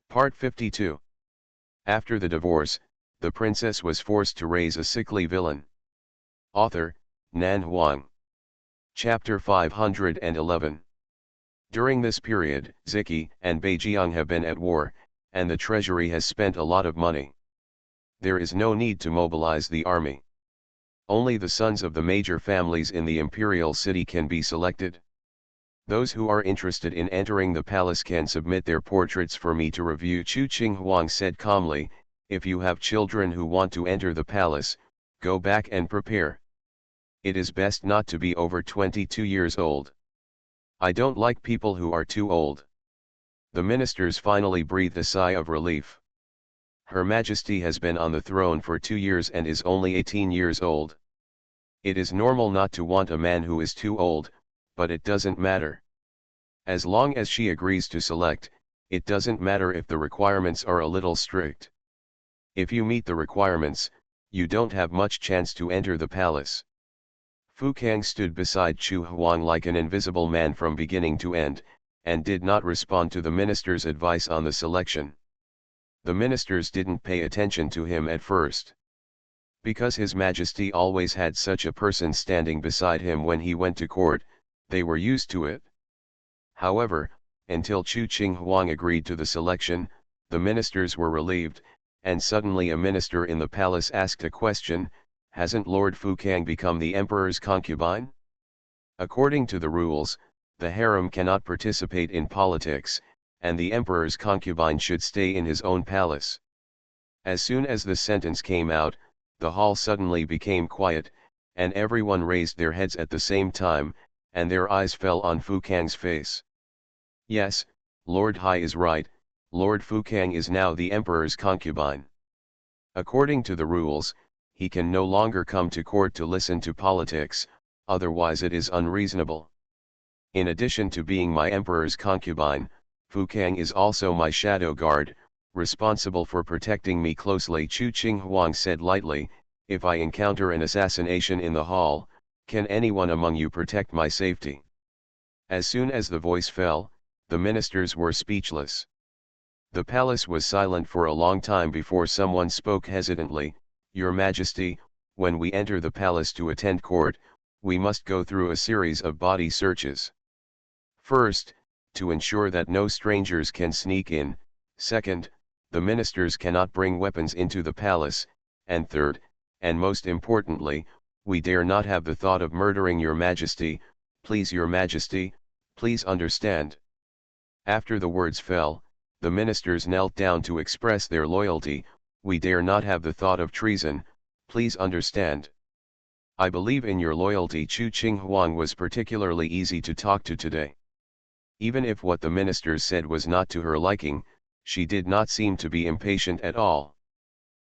Part 52. After the divorce, the princess was forced to raise a sickly villain. Author, Nan Huang. Chapter 511. During this period, Ziki and Beijiang have been at war, and the treasury has spent a lot of money. There is no need to mobilize the army. Only the sons of the major families in the imperial city can be selected. Those who are interested in entering the palace can submit their portraits for me to review. Chu Qinghuang said calmly. If you have children who want to enter the palace, go back and prepare. It is best not to be over 22 years old. I don't like people who are too old. The ministers finally breathed a sigh of relief. Her Majesty has been on the throne for 2 years and is only 18 years old. It is normal not to want a man who is too old, but it doesn't matter. As long as she agrees to select, it doesn't matter if the requirements are a little strict. If you meet the requirements, you don't have much chance to enter the palace. Fu Kang stood beside Chu Huang like an invisible man from beginning to end, and did not respond to the minister's advice on the selection. The ministers didn't pay attention to him at first. Because His Majesty always had such a person standing beside him when he went to court, they were used to it. However, until Chu Qinghuang agreed to the selection, the ministers were relieved, and suddenly a minister in the palace asked a question: hasn't Lord Fu Kang become the emperor's concubine? According to the rules, the harem cannot participate in politics, and the emperor's concubine should stay in his own palace. As soon as the sentence came out, the hall suddenly became quiet, and everyone raised their heads at the same time, and their eyes fell on Fu Kang's face. Yes, Lord Hai is right, Lord Fu Kang is now the emperor's concubine. According to the rules, he can no longer come to court to listen to politics, otherwise it is unreasonable. In addition to being my emperor's concubine, Fu Kang is also my shadow guard, responsible for protecting me closely. Chu Qinghuang said lightly, if I encounter an assassination in the hall, can anyone among you protect my safety? As soon as the voice fell, the ministers were speechless. The palace was silent for a long time before someone spoke hesitantly. Your Majesty, when we enter the palace to attend court, we must go through a series of body searches. First, to ensure that no strangers can sneak in. Second, the ministers cannot bring weapons into the palace. And third, and most importantly, we dare not have the thought of murdering your Majesty. Please, your Majesty, please understand. After the words fell, the ministers knelt down to express their loyalty. We dare not have the thought of treason, please understand. I believe in your loyalty. Chu Qinghuang was particularly easy to talk to today. Even if what the ministers said was not to her liking, she did not seem to be impatient at all.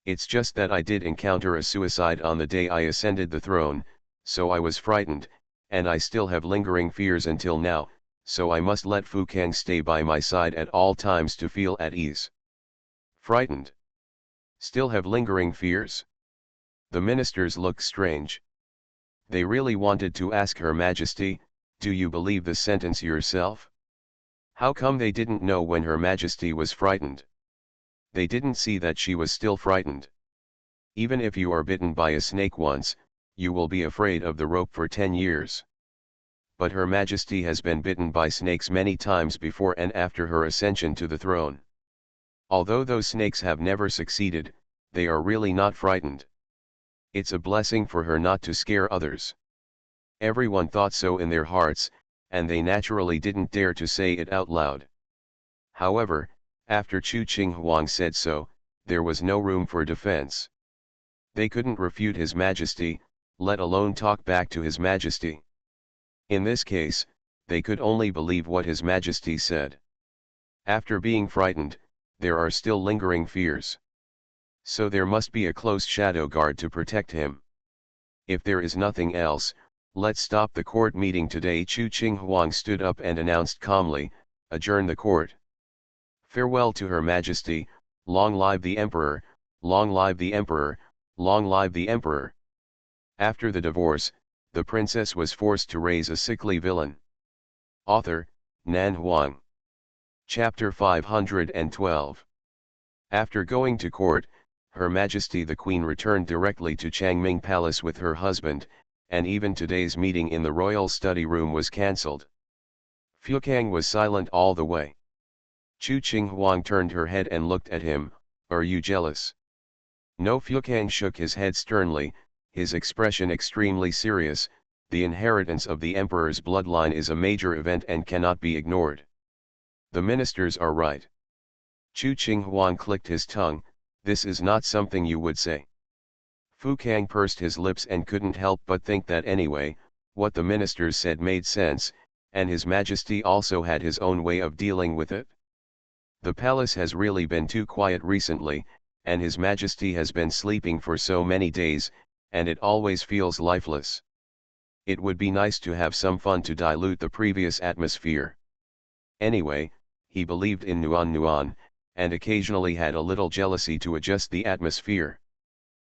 It's just that I did encounter a suicide on the day I ascended the throne, so I was frightened, and I still have lingering fears until now, so I must let Fu Kang stay by my side at all times to feel at ease. Frightened? Still have lingering fears? The ministers looked strange. They really wanted to ask Her Majesty, do you believe the sentence yourself? How come they didn't know when Her Majesty was frightened? They didn't see that she was still frightened. Even if you are bitten by a snake once, you will be afraid of the rope for 10 years. But Her Majesty has been bitten by snakes many times before and after her ascension to the throne. Although those snakes have never succeeded, they are really not frightened. It's a blessing for her not to scare others. Everyone thought so in their hearts, and they naturally didn't dare to say it out loud. However, after Chu Qinghuang said so, there was no room for defense. They couldn't refute His Majesty, let alone talk back to His Majesty. In this case, they could only believe what His Majesty said. After being frightened, there are still lingering fears. So there must be a close shadow guard to protect him. If there is nothing else, let's stop the court meeting today. Chu Qinghuang stood up and announced calmly, adjourn the court. Farewell to Her Majesty, long live the Emperor, long live the Emperor, long live the Emperor. After the divorce, the princess was forced to raise a sickly villain. Author, Nan Huang. Chapter 512. After going to court, Her Majesty the Queen returned directly to Changming Palace with her husband, and even today's meeting in the royal study room was cancelled. Fukang was silent all the way. Chu Qinghuang turned her head and looked at him. Are you jealous? No. Fukang shook his head sternly, his expression extremely serious. The inheritance of the emperor's bloodline is a major event and cannot be ignored. The ministers are right. Chu Qinghuang clicked his tongue. This is not something you would say. Fukang pursed his lips and couldn't help but think that anyway, what the ministers said made sense, and His Majesty also had his own way of dealing with it. The palace has really been too quiet recently, and His Majesty has been sleeping for so many days, and it always feels lifeless. It would be nice to have some fun to dilute the previous atmosphere. Anyway, he believed in Nuan, and occasionally had a little jealousy to adjust the atmosphere.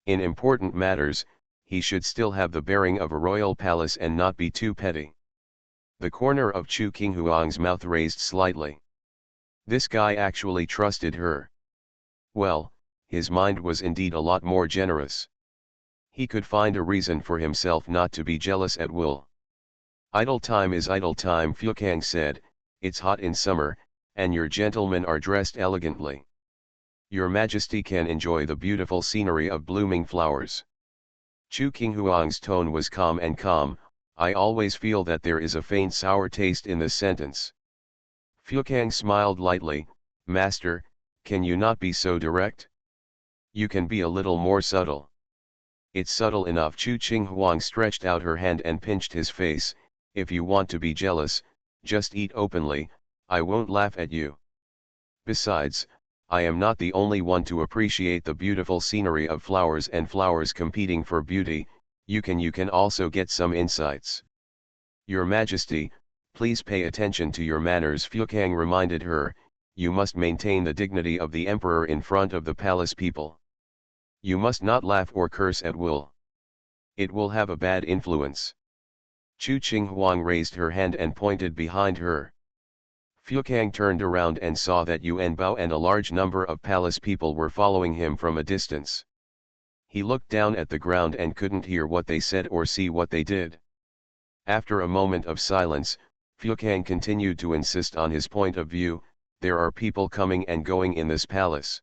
In important matters, he should still have the bearing of a royal palace and not be too petty. The corner of Chu Qinghuang's mouth raised slightly. This guy actually trusted her. Well, his mind was indeed a lot more generous. He could find a reason for himself not to be jealous at will. Idle time is idle time, Fukang said. It's hot in summer, and your gentlemen are dressed elegantly. Your Majesty can enjoy the beautiful scenery of blooming flowers. Chu Qinghuang's tone was calm. I always feel that there is a faint sour taste in this sentence. Fukang smiled lightly. Master, can you not be so direct? You can be a little more subtle. It's subtle enough. Chu Qinghuang stretched out her hand and pinched his face. If you want to be jealous, just eat openly, I won't laugh at you. Besides, I am not the only one to appreciate the beautiful scenery of flowers and flowers competing for beauty. You can also get some insights. Your Majesty, please pay attention to your manners, Fukang reminded her. You must maintain the dignity of the emperor in front of the palace people. You must not laugh or curse at will. It will have a bad influence. Chu Qinghuang raised her hand and pointed behind her. Fukang turned around and saw that Yuan Bao and a large number of palace people were following him from a distance. He looked down at the ground and couldn't hear what they said or see what they did. After a moment of silence, Fukang continued to insist on his point of view. There are people coming and going in this palace.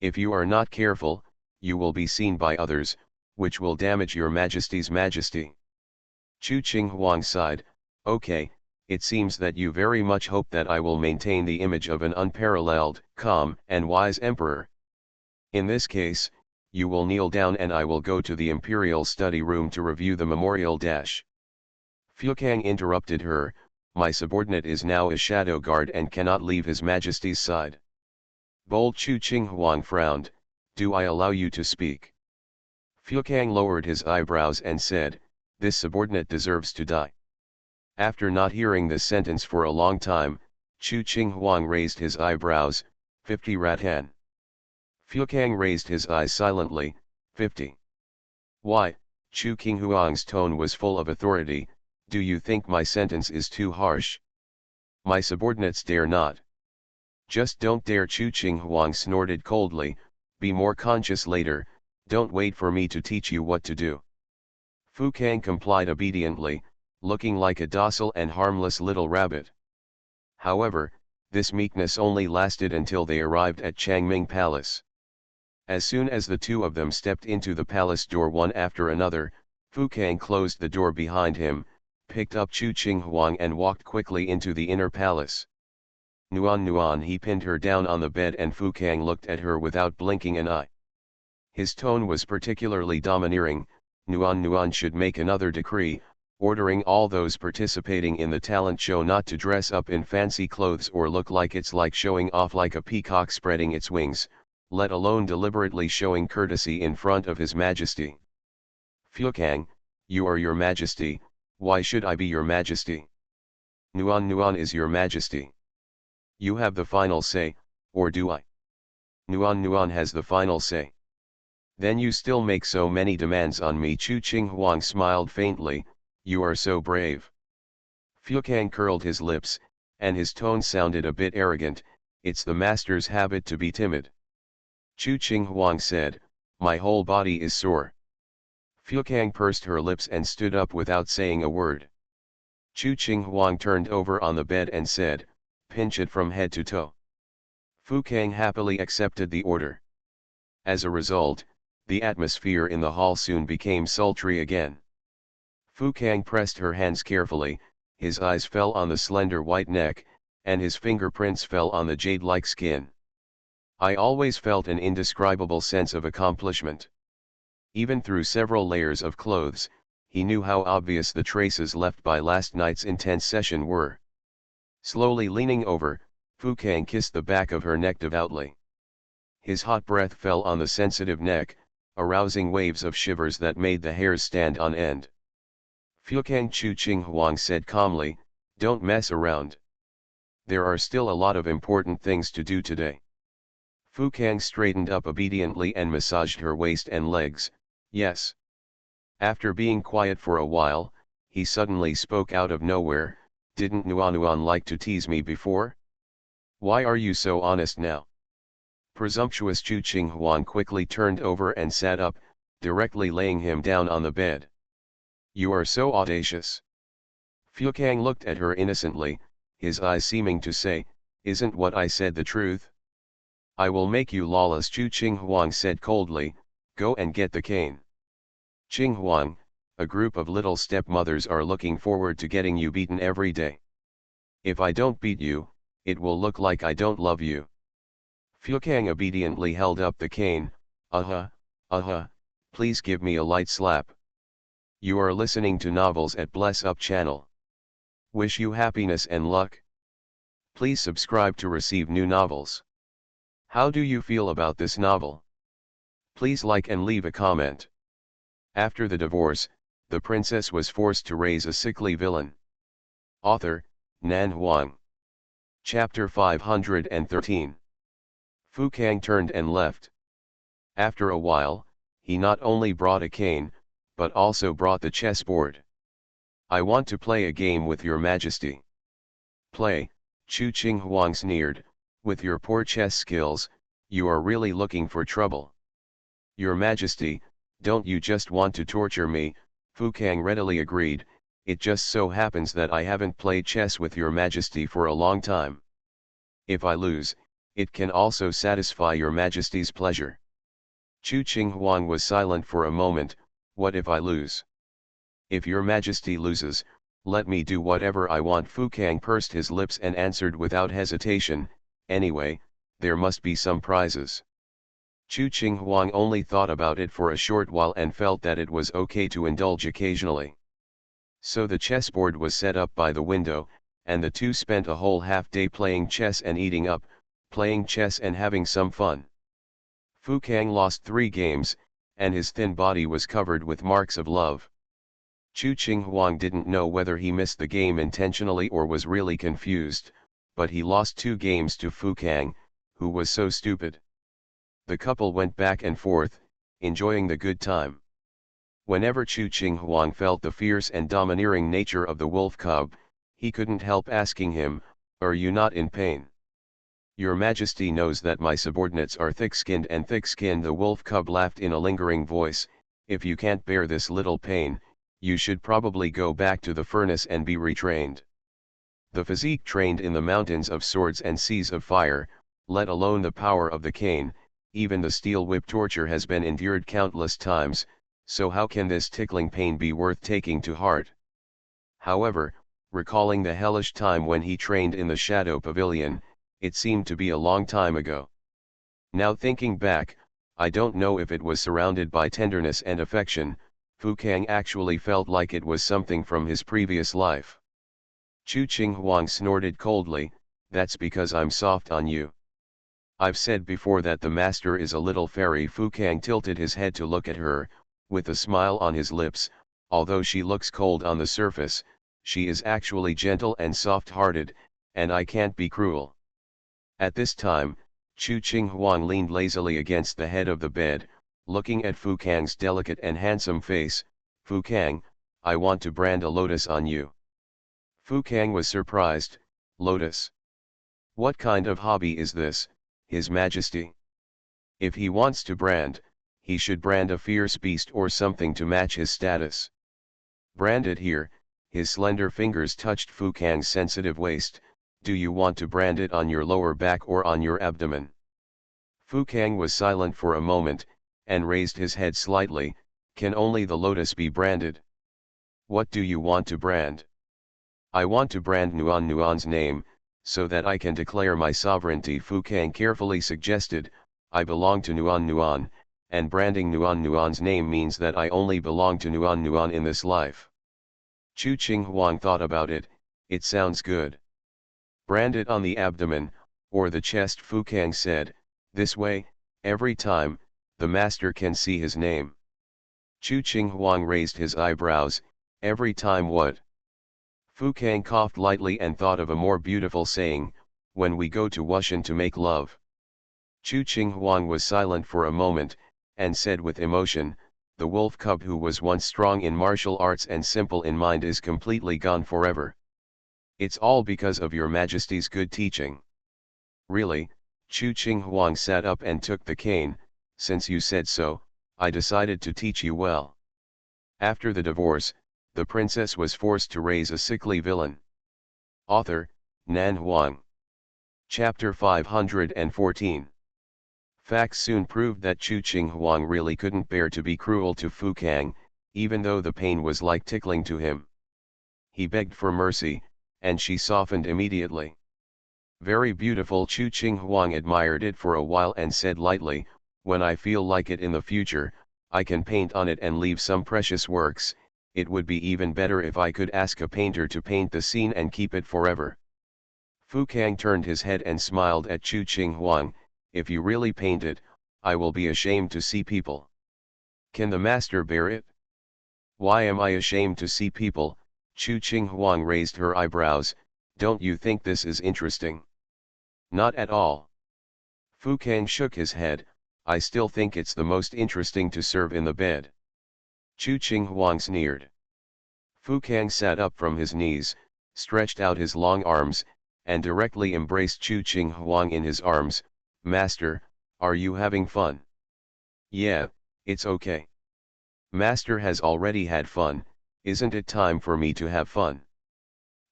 If you are not careful, you will be seen by others, which will damage your Majesty's majesty. Chu Qinghuang sighed. Okay, it seems that you very much hope that I will maintain the image of an unparalleled, calm, and wise emperor. In this case, you will kneel down and I will go to the imperial study room to review the memorial dash. Fukang interrupted her. My subordinate is now a shadow guard and cannot leave His Majesty's side. Bold Chu Qinghuang frowned. Do I allow you to speak? Fukang lowered his eyebrows and said, this subordinate deserves to die. After not hearing this sentence for a long time, Chu Qinghuang raised his eyebrows. 50 rattan. Fukang raised his eyes silently. 50. Why? Chu Qinghuang's tone was full of authority. Do you think my sentence is too harsh? My subordinates dare not. Just don't dare. Chu Qinghuang snorted coldly. Be more conscious later, don't wait for me to teach you what to do. Fukang complied obediently, looking like a docile and harmless little rabbit. However, this meekness only lasted until they arrived at Changming Palace. As soon as the two of them stepped into the palace door one after another, Fukang closed the door behind him, picked up Chu Qinghuang and walked quickly into the inner palace. Nuan, he pinned her down on the bed and Fukang looked at her without blinking an eye. His tone was particularly domineering. Nuan should make another decree, ordering all those participating in the talent show not to dress up in fancy clothes or look like it's like showing off like a peacock spreading its wings, let alone deliberately showing courtesy in front of His Majesty. Fukang, you are Your Majesty, why should I be Your Majesty? Nuan is Your Majesty. You have the final say, or do I? Nuan has the final say. Then you still make so many demands on me. Chu Qinghuang smiled faintly. You are so brave. Fukang curled his lips, and his tone sounded a bit arrogant. It's the master's habit to be timid. Chu Qing Huang said, my whole body is sore. Fu Kang pursed her lips and stood up without saying a word. Chu Qing Huang turned over on the bed and said, pinch it from head to toe. Fu Kang happily accepted the order. As a result, the atmosphere in the hall soon became sultry again. Fu Kang pressed her hands carefully, his eyes fell on the slender white neck, and his fingerprints fell on the jade-like skin. I always felt an indescribable sense of accomplishment. Even through several layers of clothes, he knew how obvious the traces left by last night's intense session were. Slowly leaning over, Fu Kang kissed the back of her neck devoutly. His hot breath fell on the sensitive neck, arousing waves of shivers that made the hairs stand on end. Fu Kang Chu Qing Huang said calmly, don't mess around. There are still a lot of important things to do today. Fu Kang straightened up obediently and massaged her waist and legs. Yes. After being quiet for a while, he suddenly spoke out of nowhere, didn't Nuanuan like to tease me before? Why are you so honest now? Presumptuous Chu Qing Huang quickly turned over and sat up, directly laying him down on the bed. You are so audacious. Fu Kang looked at her innocently, his eyes seeming to say, isn't what I said the truth? I will make you lawless, Chu Qing Huang said coldly, go and get the cane. Qing Huang, a group of little stepmothers are looking forward to getting you beaten every day. If I don't beat you, it will look like I don't love you. Fu Kang obediently held up the cane. Please give me a light slap. You are listening to novels at Bless Up channel. Wish you happiness and luck. Please subscribe to receive new novels. How do you feel about this novel? Please like and leave a comment. After the divorce, the princess was forced to raise a sickly villain. Author, Nan Huang. Chapter 513. Fu Kang turned and left. After a while, he not only brought a cane, but also brought the chessboard. I want to play a game with your majesty. Play, Chu Qing Huang sneered, with your poor chess skills, you are really looking for trouble. Your majesty, don't you just want to torture me? Fu Kang readily agreed, it just so happens that I haven't played chess with your majesty for a long time. If I lose, it can also satisfy your majesty's pleasure. Chu Qing Huang was silent for a moment. What if I lose? If your majesty loses, let me do whatever I want. Fu Kang pursed his lips and answered without hesitation, anyway, there must be some prizes. Chu Qing Huang only thought about it for a short while and felt that it was okay to indulge occasionally. So the chessboard was set up by the window, and the two spent a whole half-day playing chess and eating up, playing chess and having some fun. Fu Kang lost 3 games, and his thin body was covered with marks of love. Chu Qing Huang didn't know whether he missed the game intentionally or was really confused, but he lost 2 games to Fu Kang, who was so stupid. The couple went back and forth, enjoying the good time. Whenever Chu Qing Huang felt the fierce and domineering nature of the wolf cub, he couldn't help asking him, are you not in pain? Your Majesty knows that my subordinates are thick-skinned and thick-skinned. The wolf cub laughed in a lingering voice, if you can't bear this little pain, you should probably go back to the furnace and be retrained. The physique trained in the mountains of swords and seas of fire, let alone the power of the cane, even the steel whip torture has been endured countless times, so how can this tickling pain be worth taking to heart? However, recalling the hellish time when he trained in the Shadow Pavilion, it seemed to be a long time ago. Now thinking back, I don't know if it was surrounded by tenderness and affection. Fu Kang actually felt like it was something from his previous life. Chu Qing Huang snorted coldly, that's because I'm soft on you. I've said before that the master is a little fairy. Fu Kang tilted his head to look at her, with a smile on his lips. Although she looks cold on the surface, she is actually gentle and soft-hearted, and I can't be cruel. At this time, Chu Qing Huang leaned lazily against the head of the bed, looking at Fu Kang's delicate and handsome face. Fu Kang, I want to brand a lotus on you. Fu Kang was surprised, Lotus. What kind of hobby is this, His Majesty? If he wants to brand, he should brand a fierce beast or something to match his status. Brand it here. His slender fingers touched Fu Kang's sensitive waist. Do you want to brand it on your lower back or on your abdomen? Fu Kang was silent for a moment, and raised his head slightly. Can only the lotus be branded? What do you want to brand? I want to brand Nuan Nuan's name, so that I can declare my sovereignty. Fu Kang carefully suggested, I belong to Nuan Nuan, and branding Nuan Nuan's name means that I only belong to Nuan Nuan in this life. Chu Qing Huang thought about it. It sounds good. Brand it on the abdomen, or the chest, Fu Kang said. This way, every time, the master can see his name. Chu Qing Huang raised his eyebrows. Every time what? Fu Kang coughed lightly and thought of a more beautiful saying, when we go to Wushan to make love. Chu Qing Huang was silent for a moment, and said with emotion, the wolf cub who was once strong in martial arts and simple in mind is completely gone forever. It's all because of your Majesty's good teaching. Really? Chu Qing Huang sat up and took the cane. Since you said so, I decided to teach you well. After the divorce, the princess was forced to raise a sickly villain. Author, Nan Huang. Chapter 514. Facts soon proved that Chu Qing Huang really couldn't bear to be cruel to Fu Kang, even though the pain was like tickling to him. He begged for mercy, and she softened immediately. Very beautiful. Chu Qing Huang admired it for a while and said lightly, when I feel like it in the future, I can paint on it and leave some precious works. It would be even better if I could ask a painter to paint the scene and keep it forever. Fu Kang turned his head and smiled at Chu Qing Huang. If you really paint it, I will be ashamed to see people. Can the master bear it? Why am I ashamed to see people? Chu Qing Huang raised her eyebrows. Don't you think this is interesting? Not at all. Fu Kang shook his head. I still think it's the most interesting to serve in the bed. Chu Qing Huang sneered. Fu Kang sat up from his knees, stretched out his long arms, and directly embraced Chu Qing Huang in his arms. Master, are you having fun? Yeah, it's okay. Master has already had fun, isn't it time for me to have fun?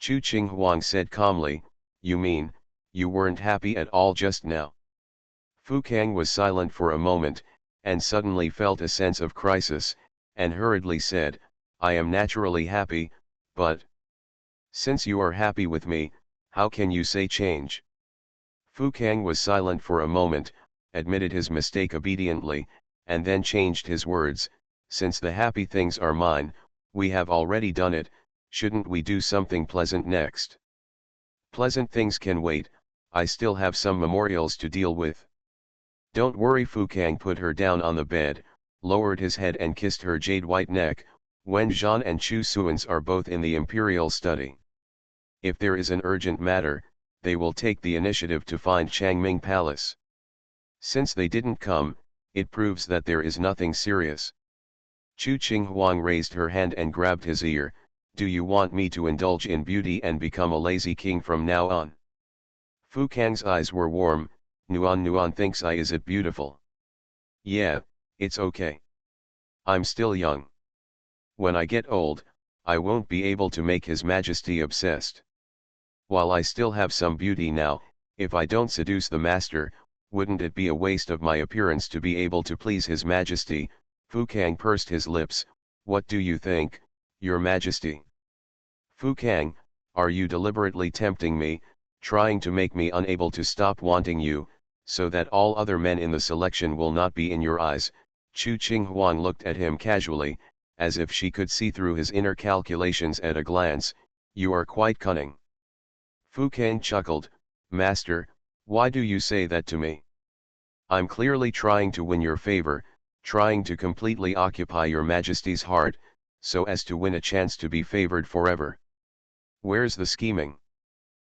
Chu Qing Huang said calmly, you mean, you weren't happy at all just now? Fu Kang was silent for a moment, and suddenly felt a sense of crisis, and hurriedly said, I am naturally happy, but since you are happy with me, how can you say change? Fu Kang was silent for a moment, admitted his mistake obediently, and then changed his words, since the happy things are mine, we have already done it, shouldn't we do something pleasant next? Pleasant things can wait, I still have some memorials to deal with. Don't worry. Fu Kang put her down on the bed, lowered his head and kissed her jade-white neck. Wen Zhan and Chu Suans are both in the imperial study. If there is an urgent matter, they will take the initiative to find Changming Palace. Since they didn't come, it proves that there is nothing serious. Chu Qing Huang raised her hand and grabbed his ear. Do you want me to indulge in beauty and become a lazy king from now on? Fu Kang's eyes were warm. Nuan Nuan thinks I is it beautiful? Yeah, it's okay. I'm still young. When I get old, I won't be able to make His Majesty obsessed. While I still have some beauty now, if I don't seduce the master, wouldn't it be a waste of my appearance to be able to please His Majesty? Fu Kang pursed his lips. What do you think, Your Majesty? Fu Kang, are you deliberately tempting me, trying to make me unable to stop wanting you, so that all other men in the selection will not be in your eyes? Chu Qing Huang looked at him casually, as if she could see through his inner calculations at a glance. You are quite cunning. Fu Kang chuckled. Master, why do you say that to me? I'm clearly trying to win your favor, trying to completely occupy your Majesty's heart, so as to win a chance to be favored forever. Where's the scheming?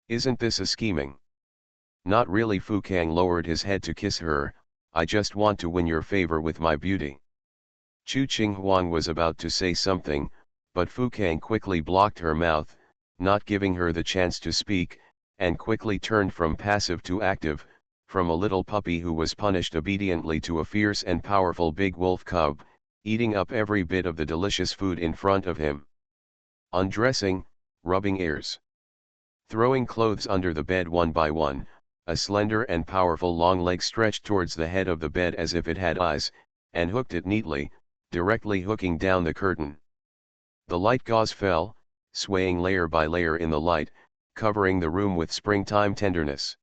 Isn't this a scheming? Not really. Fu Kang lowered his head to kiss her. I just want to win your favor with my beauty. Chu Qing Huang was about to say something, but Fu Kang quickly blocked her mouth, not giving her the chance to speak. and quickly turned from passive to active, from a little puppy who was punished obediently to a fierce and powerful big wolf cub, eating up every bit of the delicious food in front of him. Undressing, rubbing ears. Throwing clothes under the bed one by one, a slender and powerful long leg stretched towards the head of the bed as if it had eyes, and hooked it neatly, directly hooking down the curtain. The light gauze fell, swaying layer by layer in the light, covering the room with springtime tenderness.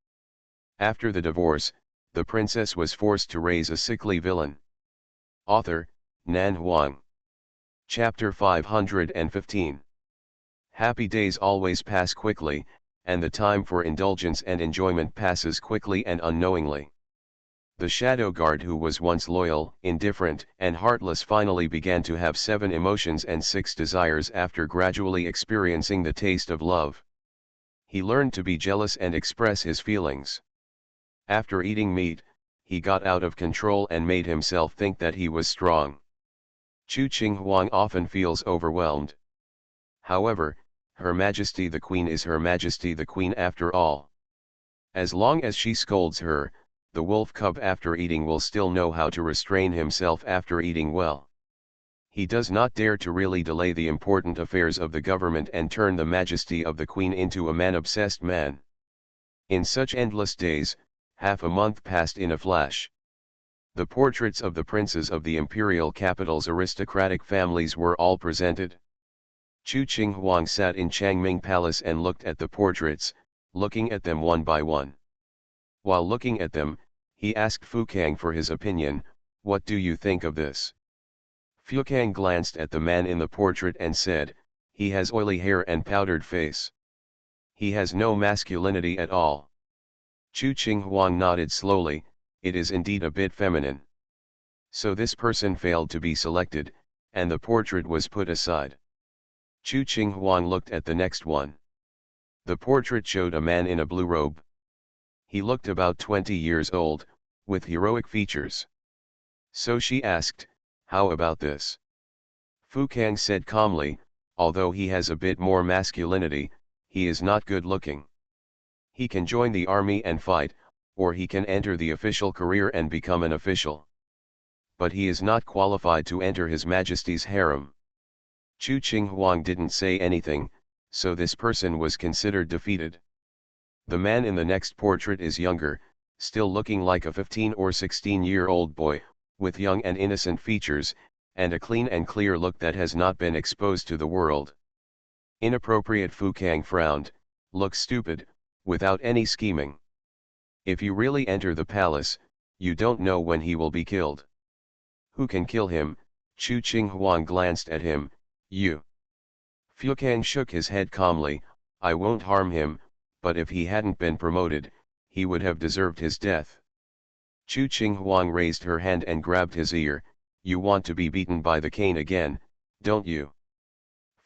After the divorce, the princess was forced to raise a sickly villain. Author, Nan Huang. Chapter 515. Happy days always pass quickly, and the time for indulgence and enjoyment passes quickly and unknowingly. The shadow guard who was once loyal, indifferent, and heartless finally began to have 7 emotions and 6 desires after gradually experiencing the taste of love. He learned to be jealous and express his feelings. After eating meat, he got out of control and made himself think that he was strong. Chu Qing Huang often feels overwhelmed. However, Her Majesty the Queen is Her Majesty the Queen after all. As long as she scolds her, the wolf cub after eating will still know how to restrain himself after eating well. He does not dare to really delay the important affairs of the government and turn the majesty of the Queen into a man-obsessed man. In such endless days, half a month passed in a flash. The portraits of the princes of the imperial capital's aristocratic families were all presented. Chu Qing Huang sat in Changming Palace and looked at the portraits, looking at them one by one. While looking at them, he asked Fukang for his opinion. What do you think of this? Fukang glanced at the man in the portrait and said, he has oily hair and powdered face. He has no masculinity at all. Chu Qing Huang nodded slowly, it is indeed a bit feminine. So this person failed to be selected, and the portrait was put aside. Chu Qing Huang looked at the next one. The portrait showed a man in a blue robe. He looked about 20 years old, with heroic features. So she asked, how about this? Fukang said calmly, although he has a bit more masculinity, he is not good looking. He can join the army and fight, or he can enter the official career and become an official. But he is not qualified to enter His Majesty's harem. Chu Qing Huang didn't say anything, so this person was considered defeated. The man in the next portrait is younger, still looking like a 15 or 16-year-old boy, with young and innocent features, and a clean and clear look that has not been exposed to the world. Inappropriate. Fukang frowned, looks stupid, without any scheming. If you really enter the palace, you don't know when he will be killed. Who can kill him? Chu Qing Huang glanced at him. You. Fukang shook his head calmly, I won't harm him, but if he hadn't been promoted, he would have deserved his death. Chu Qing Huang raised her hand and grabbed his ear, you want to be beaten by the cane again, don't you?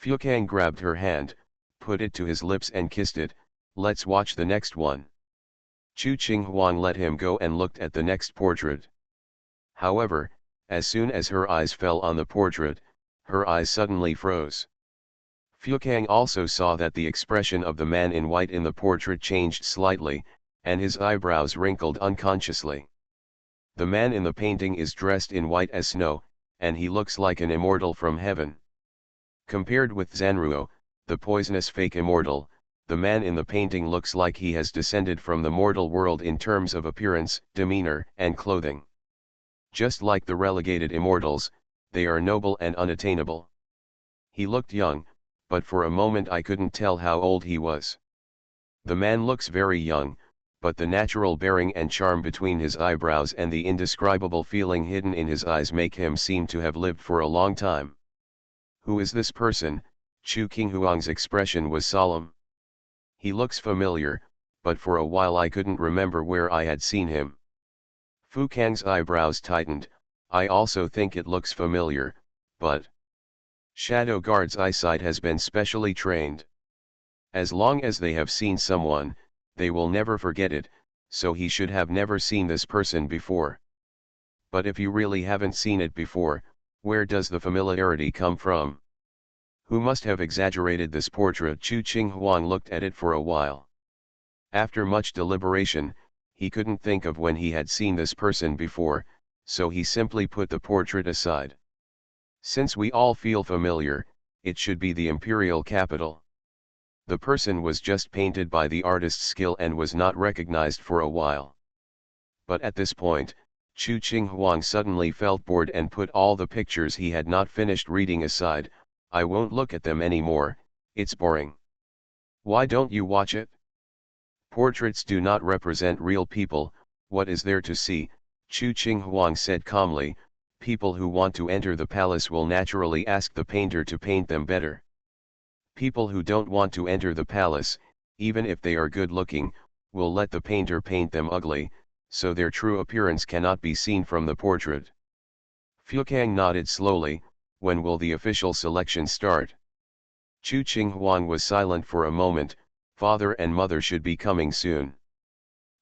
Fukang grabbed her hand, put it to his lips and kissed it, let's watch the next one. Chu Qing Huang let him go and looked at the next portrait. However, as soon as her eyes fell on the portrait, her eyes suddenly froze. Fukang also saw that the expression of the man in white in the portrait changed slightly, and his eyebrows wrinkled unconsciously. The man in the painting is dressed in white as snow, and he looks like an immortal from heaven. Compared with Zanruo, the poisonous fake immortal, the man in the painting looks like he has descended from the mortal world in terms of appearance, demeanor, and clothing. Just like the relegated immortals, they are noble and unattainable. He looked young, but for a moment I couldn't tell how old he was. The man looks very young, but the natural bearing and charm between his eyebrows and the indescribable feeling hidden in his eyes make him seem to have lived for a long time. Who is this person? Chu Qing Huang's expression was solemn. He looks familiar, but for a while I couldn't remember where I had seen him. Fukang's eyebrows tightened, I also think it looks familiar, but... Shadow Guard's eyesight has been specially trained. As long as they have seen someone, they will never forget it, so he should have never seen this person before. But if you really haven't seen it before, where does the familiarity come from? Who must have exaggerated this portrait? Chu Qing Huang looked at it for a while. After much deliberation, he couldn't think of when he had seen this person before, so he simply put the portrait aside. Since we all feel familiar, it should be the imperial capital. The person was just painted by the artist's skill and was not recognized for a while. But at this point, Chu Qinghuang suddenly felt bored and put all the pictures he had not finished reading aside. I won't look at them anymore, it's boring. Why don't you watch it? Portraits do not represent real people, what is there to see? Chu Qinghuang said calmly. People who want to enter the palace will naturally ask the painter to paint them better. People who don't want to enter the palace, even if they are good looking, will let the painter paint them ugly, so their true appearance cannot be seen from the portrait. Fukang nodded slowly. When will the official selection start? Chu Qinghuang was silent for a moment. Father and mother should be coming soon.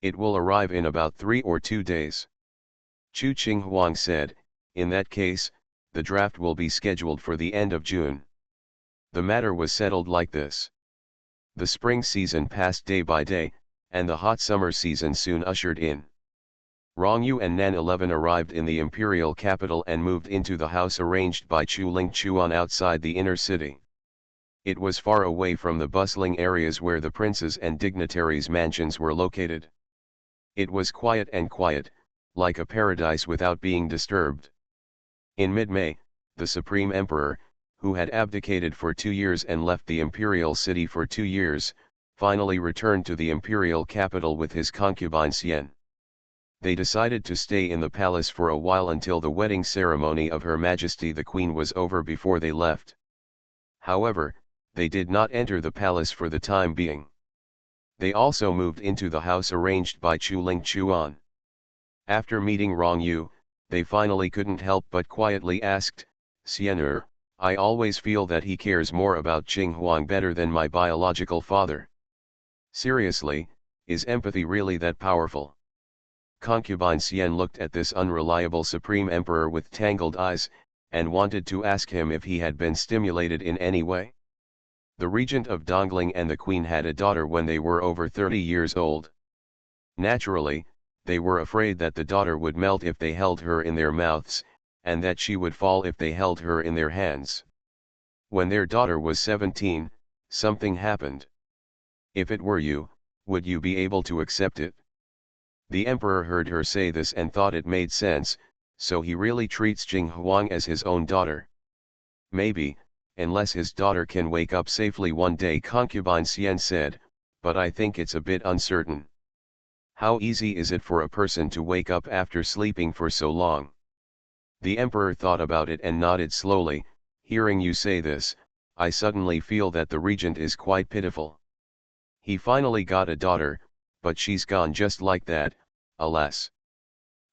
It will arrive in about 3 or 2 days. Chu Qinghuang said, in that case, the draft will be scheduled for the end of June. The matter was settled like this. The spring season passed day by day, and the hot summer season soon ushered in. Rongyu and Nan 11 arrived in the imperial capital and moved into the house arranged by Chu Lingchuan outside the inner city. It was far away from the bustling areas where the princes and dignitaries' mansions were located. It was quiet, like a paradise without being disturbed. In mid-May, the Supreme Emperor, who had abdicated for 2 years and left the imperial city for 2 years, finally returned to the imperial capital with his concubine Xian. They decided to stay in the palace for a while until the wedding ceremony of Her Majesty the Queen was over before they left. However, they did not enter the palace for the time being. They also moved into the house arranged by Chu Lingchuan. After meeting Rongyu, they finally couldn't help but quietly asked, Xian, I always feel that he cares more about Qinghuang better than my biological father. Seriously, is empathy really that powerful? Concubine Xian looked at this unreliable Supreme Emperor with tangled eyes, and wanted to ask him if he had been stimulated in any way. The regent of Dongling and the queen had a daughter when they were over 30 years old. Naturally, they were afraid that the daughter would melt if they held her in their mouths, and that she would fall if they held her in their hands. When their daughter was 17, something happened. If it were you, would you be able to accept it? The emperor heard her say this and thought it made sense, so he really treats Qinghuang as his own daughter. Maybe, unless his daughter can wake up safely one day, concubine Xian said, but I think it's a bit uncertain. How easy is it for a person to wake up after sleeping for so long? The emperor thought about it and nodded slowly. Hearing you say this, I suddenly feel that the regent is quite pitiful. He finally got a daughter, but she's gone just like that, alas.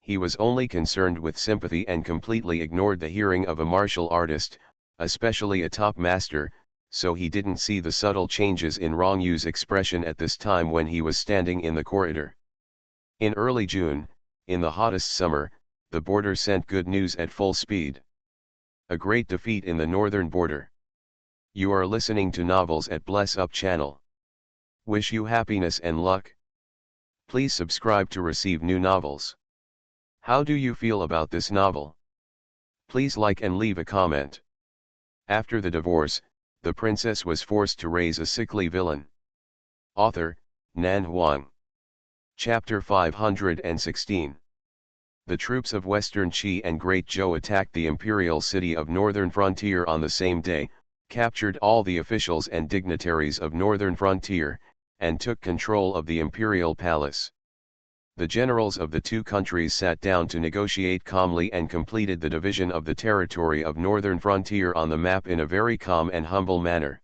He was only concerned with sympathy and completely ignored the hearing of a martial artist, especially a top master, so he didn't see the subtle changes in Rongyu's expression at this time when he was standing in the corridor. In early June, in the hottest summer, the border sent good news at full speed. A great defeat in the northern border. You are listening to Novels at Bless Up channel. Wish you happiness and luck. Please subscribe to receive new novels. How do you feel about this novel? Please like and leave a comment. After the divorce, the princess was forced to raise a sickly villain. Author, Nan Huang. Chapter 516. The troops of Western Qi and Great Zhou attacked the imperial city of Northern Frontier on the same day, captured all the officials and dignitaries of Northern Frontier, and took control of the imperial palace. The generals of the two countries sat down to negotiate calmly and completed the division of the territory of Northern Frontier on the map in a very calm and humble manner.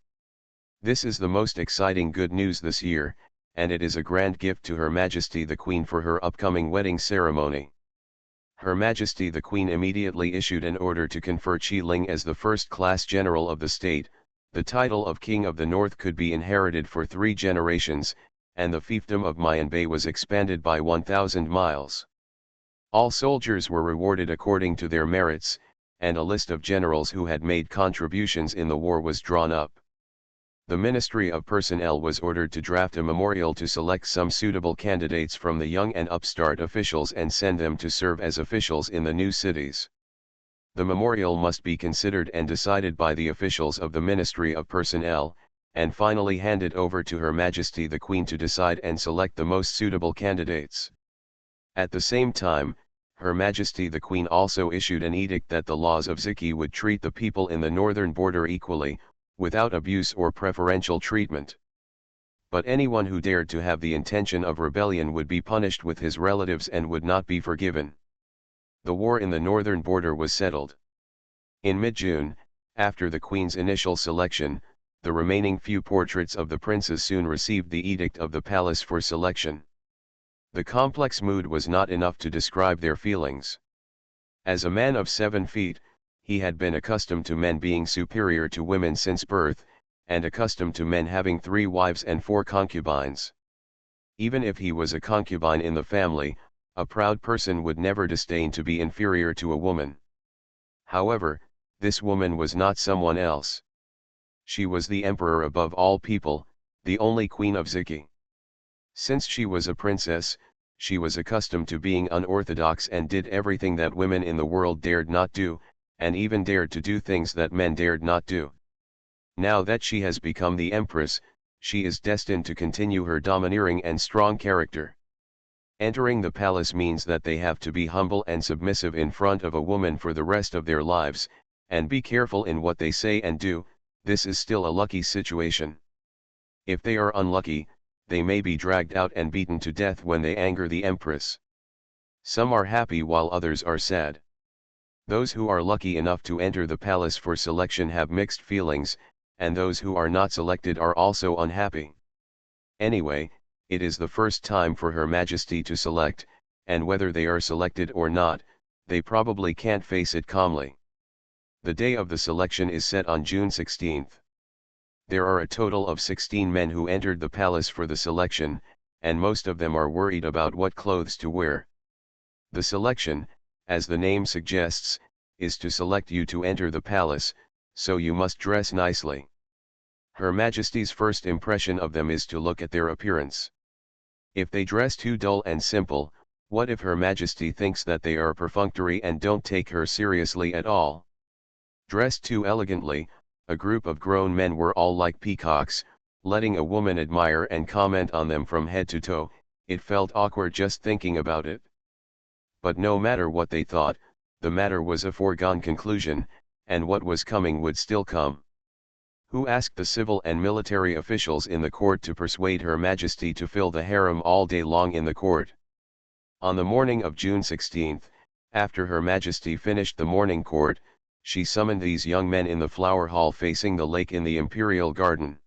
This is the most exciting good news this year, and it is a grand gift to Her Majesty the Queen for her upcoming wedding ceremony. Her Majesty the Queen immediately issued an order to confer Qi Ling as the first-class general of the state. The title of King of the North could be inherited for 3 generations, and the fiefdom of Mianbei was expanded by 1,000 miles. All soldiers were rewarded according to their merits, and a list of generals who had made contributions in the war was drawn up. The Ministry of Personnel was ordered to draft a memorial to select some suitable candidates from the young and upstart officials and send them to serve as officials in the new cities. The memorial must be considered and decided by the officials of the Ministry of Personnel, and finally handed over to Her Majesty the Queen to decide and select the most suitable candidates. At the same time, Her Majesty the Queen also issued an edict that the laws of Ziki would treat the people in the northern border equally, without abuse or preferential treatment. But anyone who dared to have the intention of rebellion would be punished with his relatives and would not be forgiven. The war in the northern border was settled. In mid-June, after the Queen's initial selection, the remaining few portraits of the princes soon received the edict of the palace for selection. The complex mood was not enough to describe their feelings. As a man of 7 feet, he had been accustomed to men being superior to women since birth, and accustomed to men having 3 wives and 4 concubines. Even if he was a concubine in the family, a proud person would never disdain to be inferior to a woman. However, this woman was not someone else. She was the emperor above all people, the only queen of Ziki. Since she was a princess, she was accustomed to being unorthodox and did everything that women in the world dared not do, and even dared to do things that men dared not do. Now that she has become the empress, she is destined to continue her domineering and strong character. Entering the palace means that they have to be humble and submissive in front of a woman for the rest of their lives, and be careful in what they say and do. This is still a lucky situation. If they are unlucky, they may be dragged out and beaten to death when they anger the empress. Some are happy while others are sad. Those who are lucky enough to enter the palace for selection have mixed feelings, and those who are not selected are also unhappy. Anyway, it is the first time for Her Majesty to select, and whether they are selected or not, they probably can't face it calmly. The day of the selection is set on June 16th. There are a total of 16 men who entered the palace for the selection, and most of them are worried about what clothes to wear. The selection, as the name suggests, is to select you to enter the palace, so you must dress nicely. Her Majesty's first impression of them is to look at their appearance. If they dress too dull and simple, what if Her Majesty thinks that they are perfunctory and don't take her seriously at all? Dressed too elegantly, a group of grown men were all like peacocks, letting a woman admire and comment on them from head to toe. It felt awkward just thinking about it. But no matter what they thought, the matter was a foregone conclusion, and what was coming would still come. Who asked the civil and military officials in the court to persuade Her Majesty to fill the harem all day long in the court? On the morning of June 16th, after Her Majesty finished the morning court, she summoned these young men in the flower hall facing the lake in the imperial garden.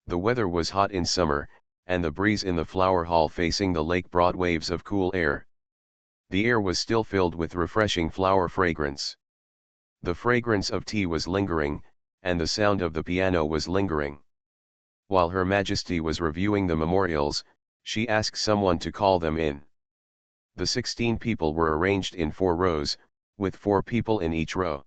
The weather was hot in summer, and the breeze in the flower hall facing the lake brought waves of cool air. The air was still filled with refreshing flower fragrance. The fragrance of tea was lingering, and the sound of the piano was lingering. While Her Majesty was reviewing the memorials, she asked someone to call them in. The 16 people were arranged in 4 rows, with 4 people in each row.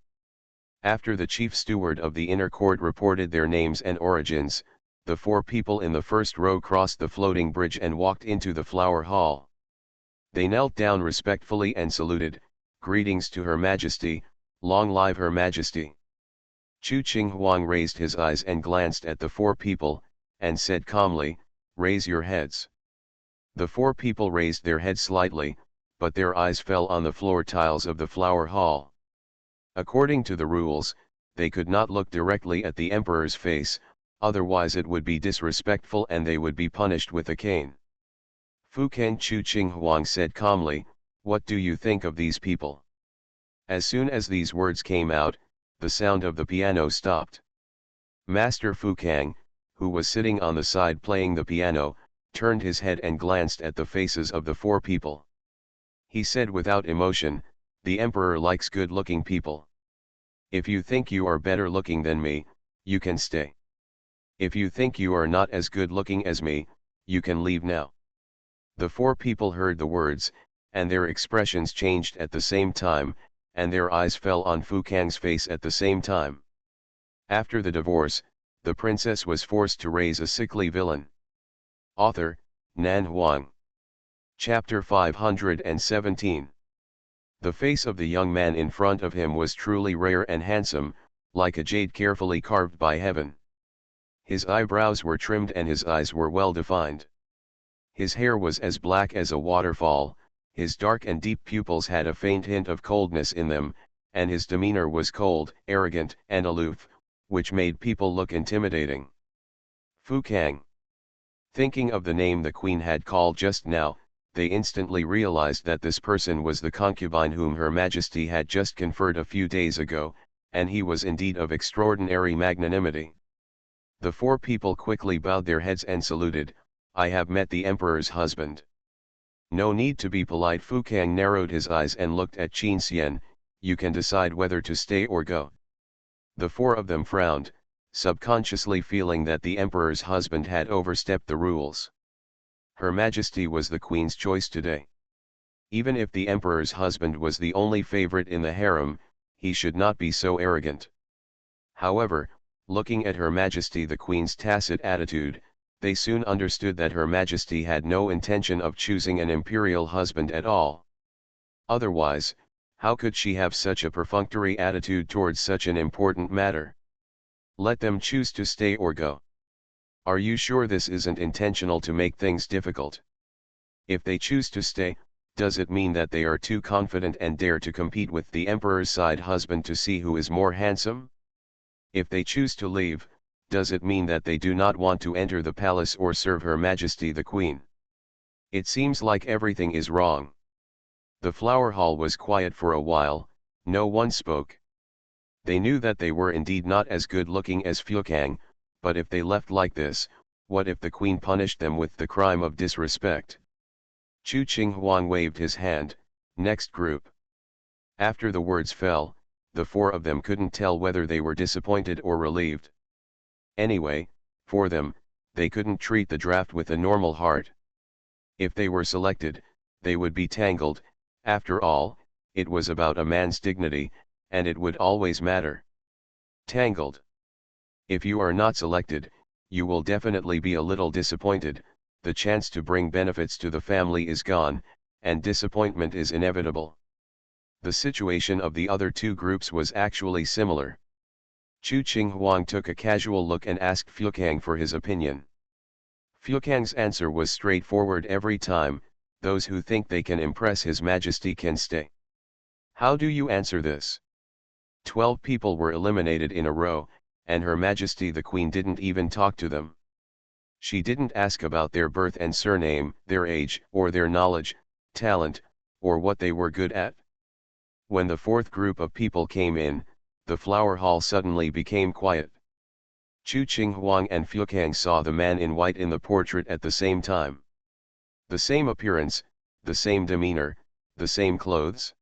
After the chief steward of the inner court reported their names and origins, the 4 people in the first row crossed the floating bridge and walked into the flower hall. They knelt down respectfully and saluted, "Greetings to Her Majesty, long live Her Majesty." Chu Qing Huang raised his eyes and glanced at the 4 people, and said calmly, "Raise your heads." The 4 people raised their heads slightly, but their eyes fell on the floor tiles of the flower hall. According to the rules, they could not look directly at the emperor's face, otherwise it would be disrespectful and they would be punished with a cane. Fu Kang Chu Qing Huang said calmly, "What do you think of these people?" As soon as these words came out, the sound of the piano stopped. Master Fu Kang, who was sitting on the side playing the piano, turned his head and glanced at the faces of the 4 people. He said without emotion, "The emperor likes good-looking people. If you think you are better looking than me, you can stay. If you think you are not as good-looking as me, you can leave now." The 4 people heard the words, and their expressions changed at the same time, and their eyes fell on Fu Kang's face at the same time. After the divorce, the princess was forced to raise a sickly villain. Author, Nan Huang. Chapter 517. The face of the young man in front of him was truly rare and handsome, like a jade carefully carved by heaven. His eyebrows were trimmed and his eyes were well defined. His hair was as black as a waterfall, his dark and deep pupils had a faint hint of coldness in them, and his demeanor was cold, arrogant, and aloof, which made people look intimidating. Fu Kang. Thinking of the name the queen had called just now, they instantly realized that this person was the concubine whom Her Majesty had just conferred a few days ago, and he was indeed of extraordinary magnanimity. The four people quickly bowed their heads and saluted. "I have met the emperor's husband." "No need to be polite." Fu Kang narrowed his eyes and looked at Qin Xian. "You can decide whether to stay or go." The four of them frowned, subconsciously feeling that the emperor's husband had overstepped the rules. Her Majesty was the queen's choice today. Even if the emperor's husband was the only favorite in the harem, he should not be so arrogant. However, looking at Her Majesty the queen's tacit attitude, they soon understood that Her Majesty had no intention of choosing an imperial husband at all. Otherwise, how could she have such a perfunctory attitude towards such an important matter? Let them choose to stay or go. Are you sure this isn't intentional to make things difficult? If they choose to stay, does it mean that they are too confident and dare to compete with the emperor's side husband to see who is more handsome? If they choose to leave, does it mean that they do not want to enter the palace or serve Her Majesty the Queen? It seems like everything is wrong. The flower hall was quiet for a while, no one spoke. They knew that they were indeed not as good looking as Fu Kang, but if they left like this, what if the queen punished them with the crime of disrespect? Chu Qing Huang waved his hand. "Next group." After the words fell, the four of them couldn't tell whether they were disappointed or relieved. Anyway, for them, they couldn't treat the draft with a normal heart. If they were selected, they would be tangled. After all, it was about a man's dignity, and it would always matter. Tangled. If you are not selected, you will definitely be a little disappointed. The chance to bring benefits to the family is gone, and disappointment is inevitable. The situation of the other two groups was actually similar. Chu Qing Huang took a casual look and asked Fu Kang for his opinion. Fu Kang's answer was straightforward every time: "Those who think they can impress His Majesty can stay." How do you answer this? 12 people were eliminated in a row, and Her Majesty the Queen didn't even talk to them. She didn't ask about their birth and surname, their age, or their knowledge, talent, or what they were good at. When the fourth group of people came in, the flower hall suddenly became quiet. Chu Qing Huang and Fu Kang saw the man in white in the portrait at the same time. The same appearance, the same demeanor, the same clothes.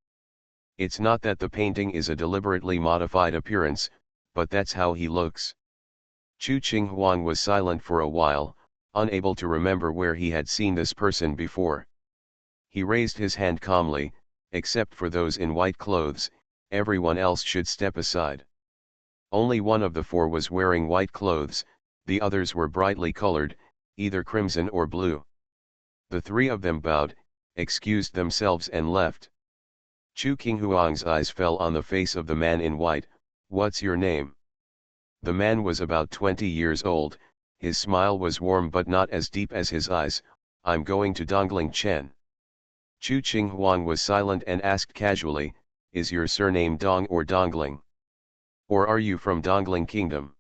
It's not that the painting is a deliberately modified appearance, but that's how he looks. Chu Qing Huang was silent for a while, unable to remember where he had seen this person before. He raised his hand calmly. "Except for those in white clothes, everyone else should step aside." Only one of the four was wearing white clothes, the others were brightly colored, either crimson or blue. The three of them bowed, excused themselves and left. Chu Qing Huang's eyes fell on the face of the man in white. "What's your name?" The man was about 20 years old, his smile was warm but not as deep as his eyes. "I'm going to Dongling Chen." Chu Qing Huang was silent and asked casually, "Is your surname Dong or Dongling? Or are you from Dongling Kingdom?"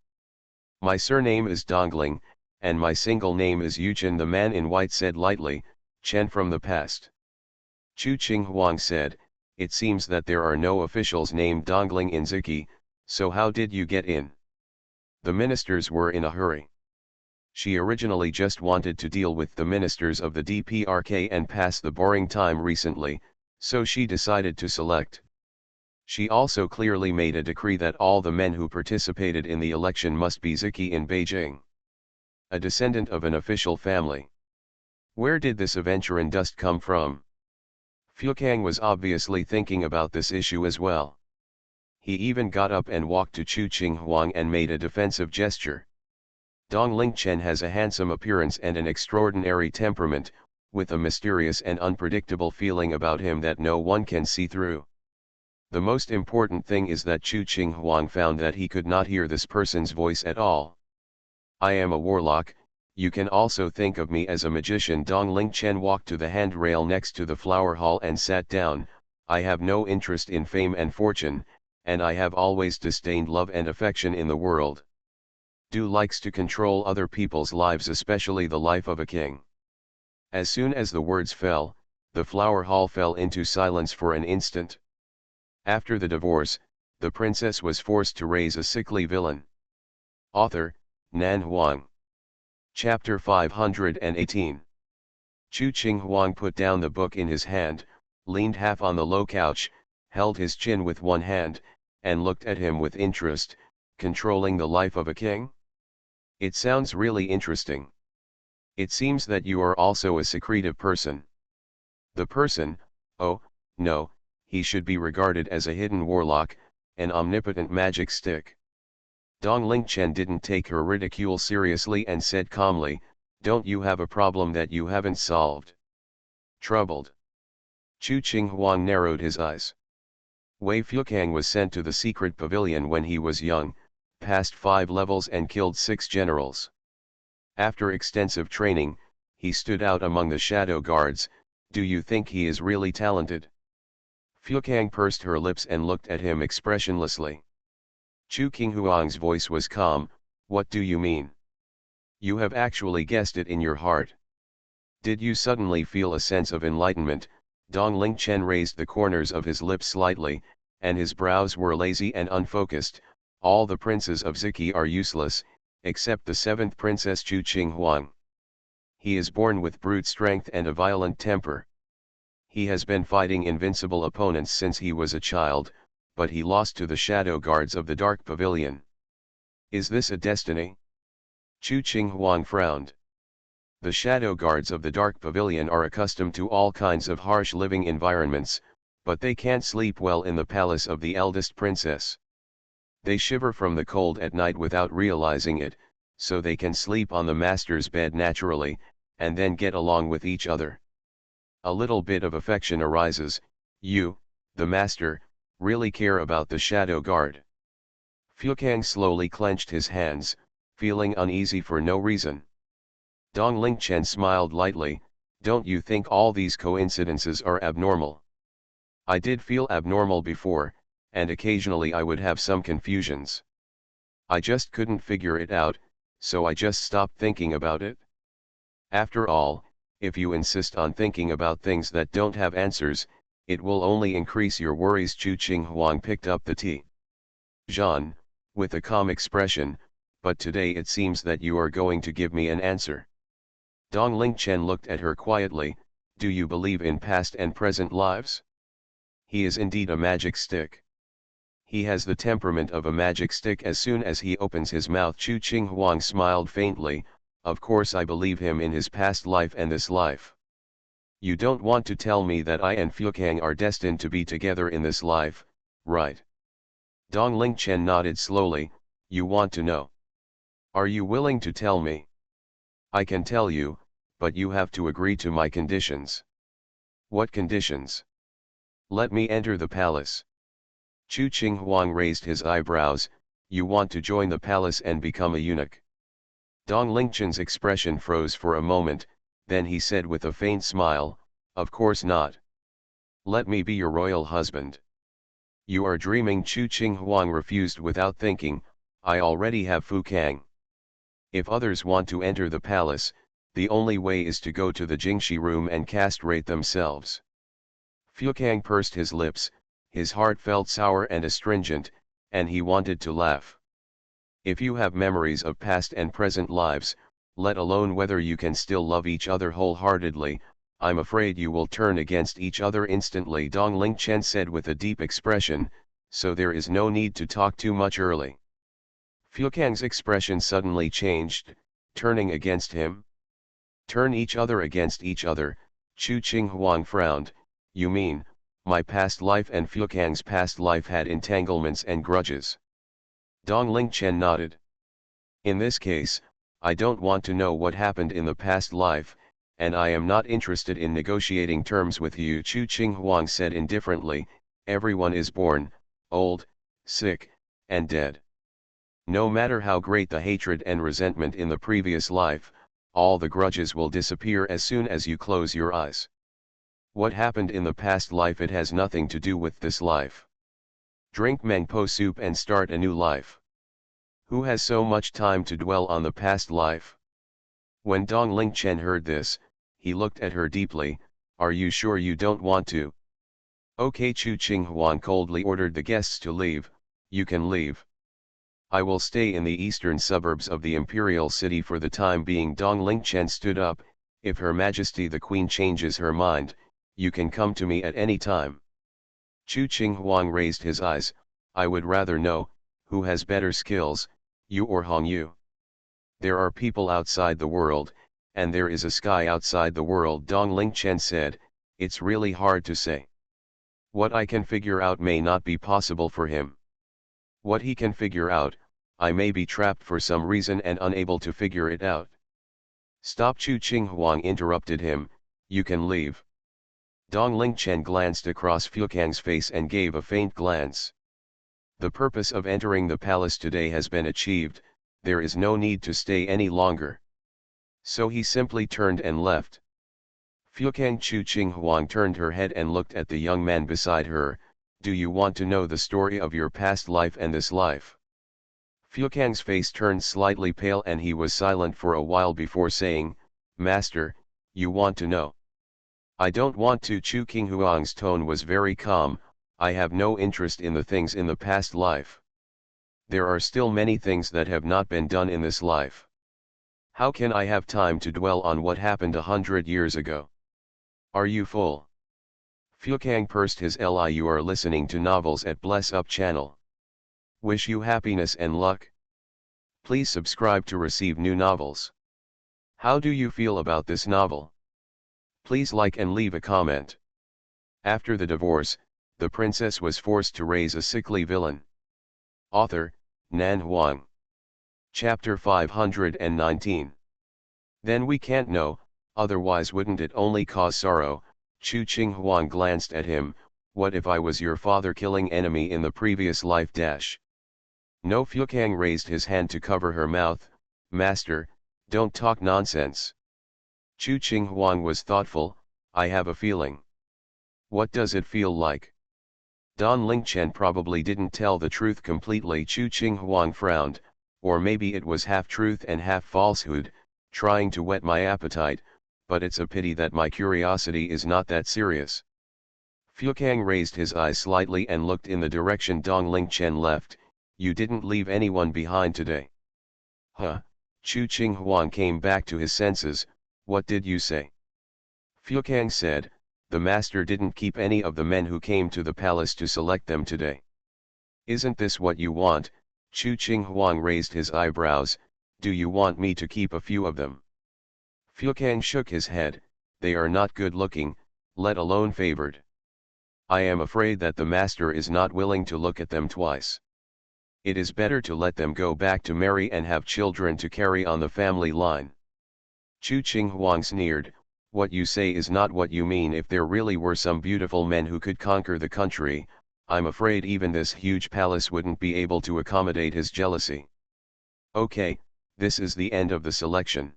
"My surname is Dongling, and my single name is Yuchen," the man in white said lightly. "Chen from the past." Chu Qing Huang said, "It seems that there are no officials named Dongling in Ziki, so how did you get in?" "The ministers were in a hurry." She originally just wanted to deal with the ministers of the DPRK and pass the boring time recently, so she decided to select. She also clearly made a decree that all the men who participated in the election must be Ziki in Beijing. A descendant of an official family. Where did this aventurine dust come from? Fu Kang was obviously thinking about this issue as well. He even got up and walked to Chu Qing Huang and made a defensive gesture. Dong Lingchen has a handsome appearance and an extraordinary temperament, with a mysterious and unpredictable feeling about him that no one can see through. The most important thing is that Chu Qing Huang found that he could not hear this person's voice at all. I am a warlock, you can also think of me as a magician. Dong Lingchen walked to the handrail next to the flower hall and sat down. I have no interest in fame and fortune, and I have always disdained love and affection in the world. Do likes to control other people's lives, especially the life of a king. As soon as the words fell, the flower hall fell into silence for an instant. After the divorce, the princess was forced to raise a sickly villain. Author, Nan Huang. Chapter 518. Chu Qing Huang put down the book in his hand, leaned half on the low couch, held his chin with one hand, and looked at him with interest. Controlling the life of a king? It sounds really interesting. It seems that you are also a secretive person. The person, oh, no, he should be regarded as a hidden warlock, an omnipotent magic stick. Dong Lingchen didn't take her ridicule seriously and said calmly, "Don't you have a problem that you haven't solved?" Troubled. Chu Qing Huang narrowed his eyes. Wei Fuqiang was sent to the secret pavilion when he was young, passed 5 levels and killed 6 generals. After extensive training, he stood out among the shadow guards. Do you think he is really talented? Fuqiang pursed her lips and looked at him expressionlessly. Chu Qinghuang's voice was calm. What do you mean? You have actually guessed it in your heart. Did you suddenly feel a sense of enlightenment? Dong Lingchen raised the corners of his lips slightly, and his brows were lazy and unfocused. All the princes of Ziki are useless, except the 7th princess Chu Qinghuang. He is born with brute strength and a violent temper. He has been fighting invincible opponents since he was a child, but he lost to the shadow guards of the dark pavilion. Is this a destiny? Chu Qinghuang frowned. The shadow guards of the dark pavilion are accustomed to all kinds of harsh living environments, but they can't sleep well in the palace of the eldest princess. They shiver from the cold at night without realizing it, so they can sleep on the master's bed naturally, and then get along with each other. A little bit of affection arises. You, the master, really care about the shadow guard. Fuqiang slowly clenched his hands, feeling uneasy for no reason. Dong Lingchen smiled lightly. Don't you think all these coincidences are abnormal? I did feel abnormal before, and occasionally I would have some confusions. I just couldn't figure it out, so I just stopped thinking about it. After all, if you insist on thinking about things that don't have answers, it will only increase your worries. Chu Qinghuang picked up the tea. Jean, with a calm expression, but today it seems that you are going to give me an answer. Dong Lingchen looked at her quietly. Do you believe in past and present lives? He is indeed a magic stick. He has the temperament of a magic stick as soon as he opens his mouth. Chu Qinghuang smiled faintly. Of course I believe him in his past life and this life. You don't want to tell me that I and Fuqiang are destined to be together in this life, right? Dong Lingchen nodded slowly. You want to know? Are you willing to tell me? I can tell you, but you have to agree to my conditions. What conditions? Let me enter the palace. Chu Qinghuang raised his eyebrows. You want to join the palace and become a eunuch? Dong Lingchen's expression froze for a moment, then he said with a faint smile, of course not. Let me be your royal husband. You are dreaming. Chu Qinghuang refused without thinking. I already have Fuqiang. If others want to enter the palace, the only way is to go to the Jingxi room and castrate themselves. Fuqiang pursed his lips, his heart felt sour and astringent, and he wanted to laugh. If you have memories of past and present lives, let alone whether you can still love each other wholeheartedly, I'm afraid you will turn against each other instantly. Dong Lingchen said with a deep expression, so there is no need to talk too much early. Fuqiang's expression suddenly changed, turning against him. Turn each other against each other. Chu Qinghuang frowned. You mean, my past life and Fuqiang's past life had entanglements and grudges? Dong Lingchen nodded. In this case, I don't want to know what happened in the past life, and I am not interested in negotiating terms with you. Chu Qing Huang said indifferently, everyone is born, old, sick, and dead. No matter how great the hatred and resentment in the previous life, all the grudges will disappear as soon as you close your eyes. What happened in the past life, it has nothing to do with this life. Drink Mengpo soup and start a new life. Who has so much time to dwell on the past life? When Dong Lingchen heard this, he looked at her deeply. Are you sure you don't want to? Okay, Chu Qing Huang coldly ordered the guests to leave. You can leave. I will stay in the eastern suburbs of the imperial city for the time being. Dong Lingchen stood up. If Her Majesty the Queen changes her mind, you can come to me at any time. Chu Qing Huang raised his eyes. I would rather know, who has better skills, you or Hong Yu? There are people outside the world, and there is a sky outside the world. Dong Lingchen said, it's really hard to say. What I can figure out may not be possible for him. What he can figure out, I may be trapped for some reason and unable to figure it out. Stop! Chu Qing Huang interrupted him, you can leave. Dong Lingchen glanced across Fuekang's face and gave a faint glance. The purpose of entering the palace today has been achieved, there is no need to stay any longer. So he simply turned and left. Fuekang Chu Qing Huang turned her head and looked at the young man beside her. Do you want to know the story of your past life and this life? Fuekang's face turned slightly pale and he was silent for a while before saying, Master, you want to know? I don't want to. Chu Qing Huang's tone was very calm. I have no interest in the things in the past life. There are still many things that have not been done in this life. How can I have time to dwell on what happened 100 years ago? Are you full? Fuekang pursed his lips. You are listening to novels at Bless Up channel. Wish you happiness and luck. Please subscribe to receive new novels. How do you feel about this novel? Please like and leave a comment. After the divorce, the princess was forced to raise a sickly villain. Author, Nan Huang. Chapter 519. Then we can't know, otherwise wouldn't it only cause sorrow? Chu Qing Huang glanced at him. What if I was your father killing enemy in the previous life dash? No. Fuekang raised his hand to cover her mouth. Master, don't talk nonsense. Chu Qing Huang was thoughtful. I have a feeling. What does it feel like? Don Lingchen probably didn't tell the truth completely. Chu Qing Huang frowned, or maybe it was half truth and half falsehood, trying to whet my appetite, but it's a pity that my curiosity is not that serious. Fuekang raised his eyes slightly and looked in the direction Dong Lingchen left. You didn't leave anyone behind today. Huh? Chu Qing Huang came back to his senses. What did you say? Fuekang said, the master didn't keep any of the men who came to the palace to select them today. Isn't this what you want? Chu Qing Huang raised his eyebrows. Do you want me to keep a few of them? Fuekang shook his head. They are not good looking, let alone favored. I am afraid that the master is not willing to look at them twice. It is better to let them go back to marry and have children to carry on the family line. Chu Qing Huang sneered. What you say is not what you mean. If there really were some beautiful men who could conquer the country, I'm afraid even this huge palace wouldn't be able to accommodate his jealousy. Okay, this is the end of the selection.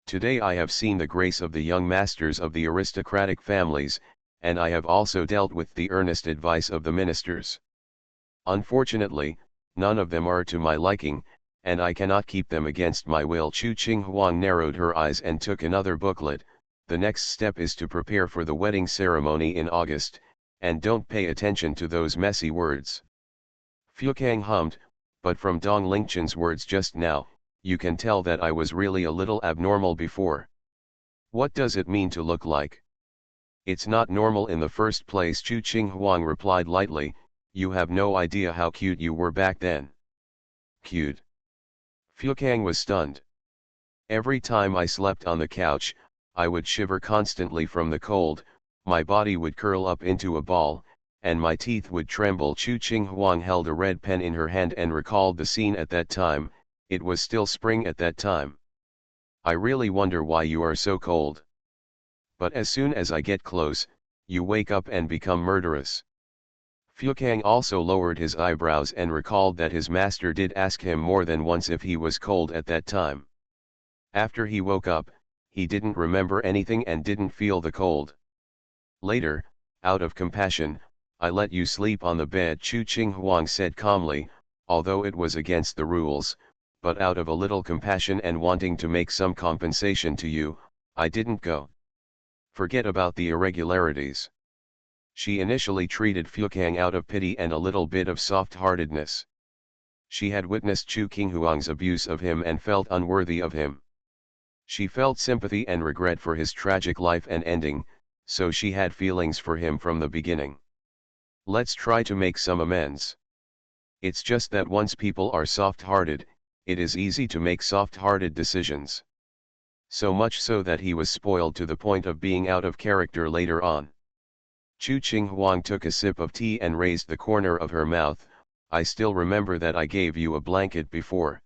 Today I have seen the grace of the young masters of the aristocratic families, and I have also dealt with the earnest advice of the ministers. Unfortunately, none of them are to my liking, and I cannot keep them against my will. Chu Qing Huang narrowed her eyes and took another booklet. The next step is to prepare for the wedding ceremony in August, and don't pay attention to those messy words. Fuekang hummed, but from Dong Lingchen's words just now, you can tell that I was really a little abnormal before. What does it mean to look like? It's not normal in the first place. Chu Qing Huang replied lightly, you have no idea how cute you were back then. Cute? Fuekang was stunned. Every time I slept on the couch, I would shiver constantly from the cold, my body would curl up into a ball, and my teeth would tremble. Chu Qing Huang held a red pen in her hand and recalled the scene at that time. It was still spring at that time. I really wonder why you are so cold. But as soon as I get close, you wake up and become murderous. Fukang also lowered his eyebrows and recalled that his master did ask him more than once if he was cold at that time. After he woke up, he didn't remember anything and didn't feel the cold. Later, out of compassion, I let you sleep on the bed, Chu Qing Huang said calmly, although it was against the rules, but out of a little compassion and wanting to make some compensation to you, I didn't go. Forget about the irregularities. She initially treated Fukang out of pity and a little bit of soft-heartedness. She had witnessed Chu Qinghuang's abuse of him and felt unworthy of him. She felt sympathy and regret for his tragic life and ending, so she had feelings for him from the beginning. Let's try to make some amends. It's just that once people are soft-hearted, it is easy to make soft-hearted decisions. So much so that he was spoiled to the point of being out of character later on. Chu Qinghuang took a sip of tea and raised the corner of her mouth. I still remember that I gave you a blanket before.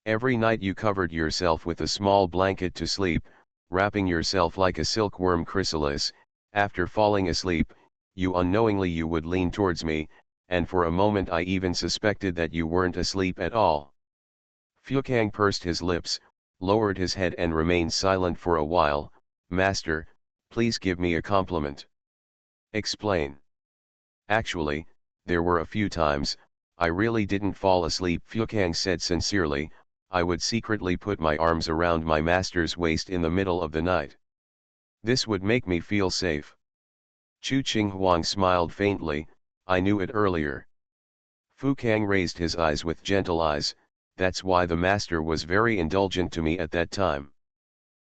Every night you covered yourself with a small blanket to sleep, wrapping yourself like a silkworm chrysalis. After falling asleep, you would lean towards me, and for a moment I even suspected that you weren't asleep at all. Fukang pursed his lips, lowered his head and remained silent for a while. Master, please give me a compliment. Explain. Actually, there were a few times, I really didn't fall asleep, Fukang said sincerely. I would secretly put my arms around my master's waist in the middle of the night. This would make me feel safe. Chu Qinghuang smiled faintly. I knew it earlier. Fukang raised his eyes with gentle eyes. That's why the master was very indulgent to me at that time.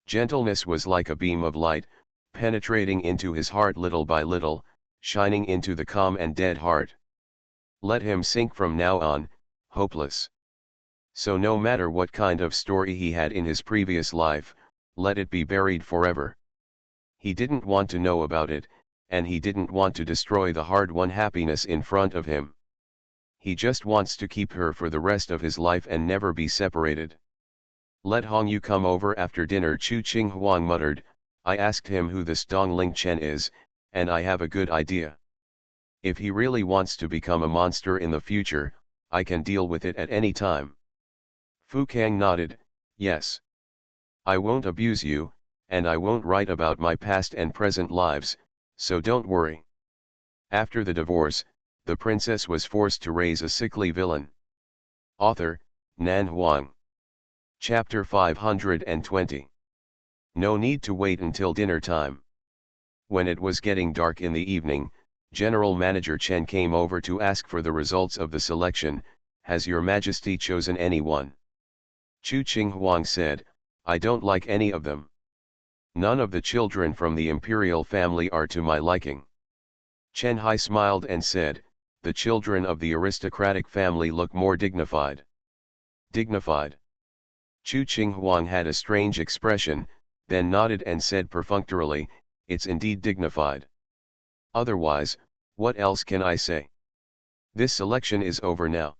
Gentleness was like a beam of light, penetrating into his heart little by little, shining into the calm and dead heart. Let him sink from now on, hopeless. So no matter what kind of story he had in his previous life, let it be buried forever. He didn't want to know about it, and he didn't want to destroy the hard-won happiness in front of him. He just wants to keep her for the rest of his life and never be separated. Let Hongyu come over after dinner, Chu Qinghuang muttered. I asked him who this Dongling Chen is, and I have a good idea. If he really wants to become a monster in the future, I can deal with it at any time. Fukang nodded. Yes. I won't abuse you, and I won't write about my past and present lives, so don't worry. After the divorce, the princess was forced to raise a sickly villain. Author, Nan Huang. Chapter 520. No need to wait until dinner time. When it was getting dark in the evening, General Manager Chen came over to ask for the results of the selection. Has Your Majesty chosen anyone? Chu Qinghuang said, I don't like any of them. None of the children from the imperial family are to my liking. Chen Hai smiled and said, the children of the aristocratic family look more dignified. Dignified? Chu Qinghuang had a strange expression, then nodded and said perfunctorily, it's indeed dignified. Otherwise, what else can I say? This selection is over now.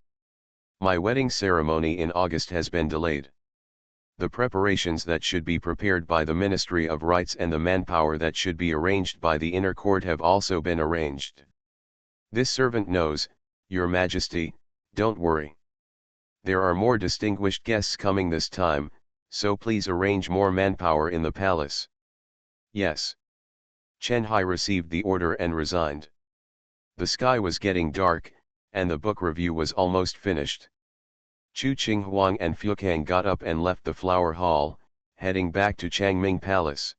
My wedding ceremony in August has been delayed. The preparations that should be prepared by the Ministry of Rights and the manpower that should be arranged by the inner court have also been arranged. This servant knows, Your Majesty, don't worry. There are more distinguished guests coming this time, so please arrange more manpower in the palace. Yes. Chen Hai received the order and resigned. The sky was getting dark, and the book review was almost finished. Chu Qinghuang and Fukang got up and left the flower hall, heading back to Changming Palace.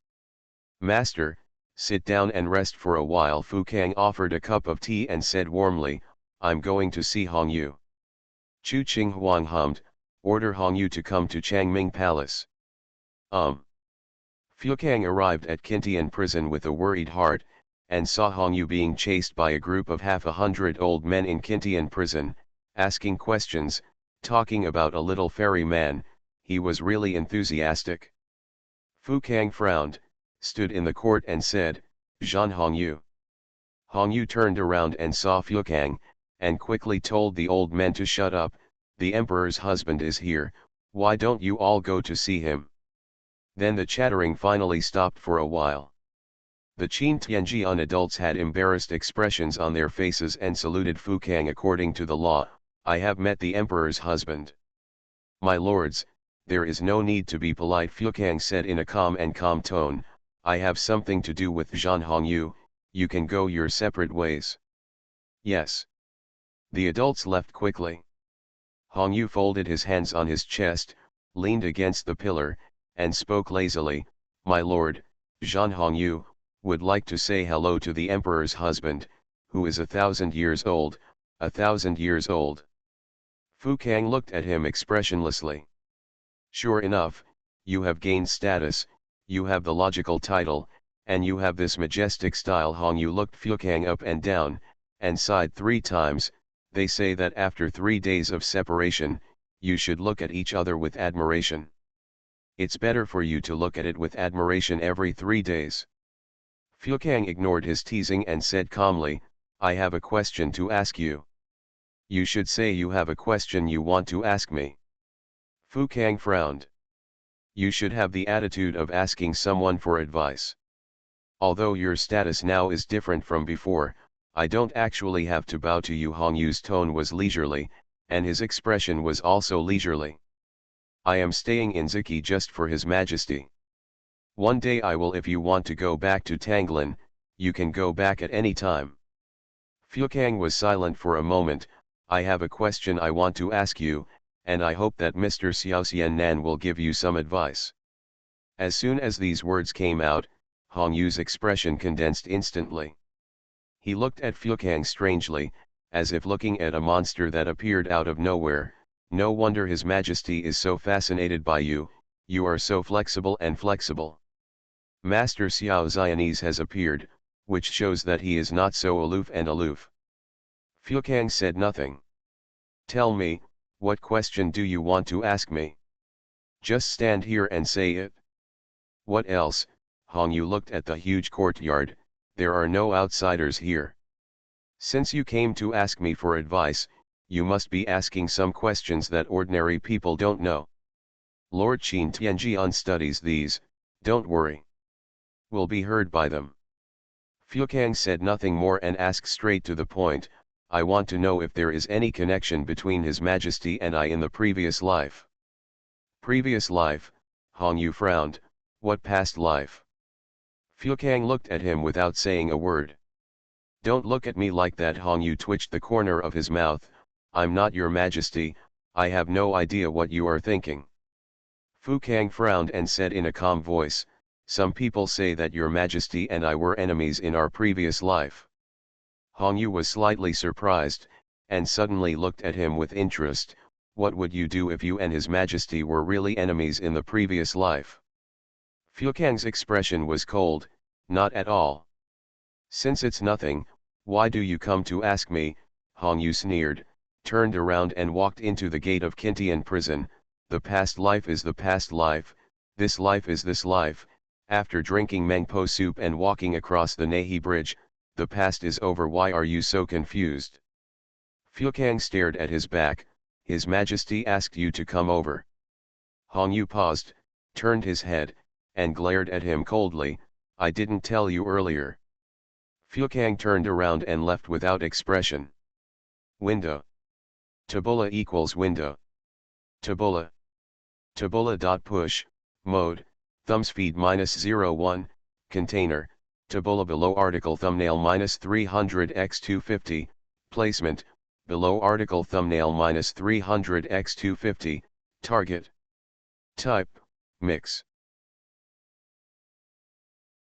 Master, sit down and rest for a while. Fukang offered a cup of tea and said warmly, I'm going to see Hongyu. Chu Qinghuang hummed, order Hongyu to come to Changming Palace. Fukang arrived at Kintian prison with a worried heart, and saw Hongyu being chased by a group of 100 old men in Kintian prison, asking questions, talking about a little fairy man. He was really enthusiastic. Fukang frowned, stood in the court and said, Jean Hongyu. Hongyu turned around and saw Fukang, and quickly told the old men to shut up. the emperor's husband is here, why don't you all go to see him? Then the chattering finally stopped for a while. The Qin Tianjian adults had embarrassed expressions on their faces and saluted Fukang according to the law. I have met the emperor's husband. My lords, there is no need to be polite, Fukang said in a calm tone. I have something to do with Zhan Hongyu, you can go your separate ways. Yes. The adults left quickly. Hongyu folded his hands on his chest, leaned against the pillar, and spoke lazily, My lord, Zhan Hongyu, would like to say hello to the emperor's husband, who is 1,000 years old, 1,000 years old. Fukang looked at him expressionlessly. Sure enough, you have gained status, you have the logical title, and you have this majestic style. Hongyu looked Fukang up and down, and sighed 3 times. They say that after 3 days of separation, you should look at each other with admiration. It's better for you to look at it with admiration every 3 days. Fukang ignored his teasing and said calmly, I have a question to ask you. You should say you have a question you want to ask me. Fukang frowned. You should have the attitude of asking someone for advice. Although your status now is different from before, I don't actually have to bow to you. Hongyu's tone was leisurely, and his expression was also leisurely. I am staying in Ziki just for His Majesty. One day I will. If you want to go back to Tanglin, you can go back at any time. Fukang was silent for a moment. I have a question I want to ask you, and I hope that Mr. Xiaoxian Nan will give you some advice. As soon as these words came out, Hongyu's expression condensed instantly. He looked at Fukang strangely, as if looking at a monster that appeared out of nowhere. No wonder His Majesty is so fascinated by you, you are so flexible and flexible. Master Xiao Xianese has appeared, which shows that he is not so aloof. Fukang said nothing. Tell me, what question do you want to ask me? Just stand here and say it. What else? Hongyu looked at the huge courtyard. There are no outsiders here. Since you came to ask me for advice, you must be asking some questions that ordinary people don't know. Lord Qin Tianjian studies these, don't worry. We'll be heard by them. Fukang said nothing more and asked straight to the point, I want to know if there is any connection between His Majesty and I in the previous life. Previous life? Hongyu frowned, what past life? Fukang looked at him without saying a word. Don't look at me like that. Hongyu twitched the corner of his mouth. I'm not your Majesty, I have no idea what you are thinking. Fukang frowned and said in a calm voice, some people say that your Majesty and I were enemies in our previous life. Hongyu was slightly surprised, and suddenly looked at him with interest. What would you do if you and His Majesty were really enemies in the previous life? Fukang's expression was cold, not at all. Since it's nothing, why do you come to ask me? Hongyu sneered, turned around and walked into the gate of Qintian prison. The past life is the past life, this life is this life. After drinking mangpo soup and walking across the Nahi Bridge, the past is over. Why are you so confused? Fukang stared at his back. His Majesty asked you to come over. Hongyu paused, turned his head, and glared at him coldly. I didn't tell you earlier. Fukang turned around and left without expression. Window. Tabula equals window. Tabula. Tabula.push, mode, thumbs feed -01, container, tabula below article thumbnail -300x250, placement, below article thumbnail -300x250, target. Type, mix.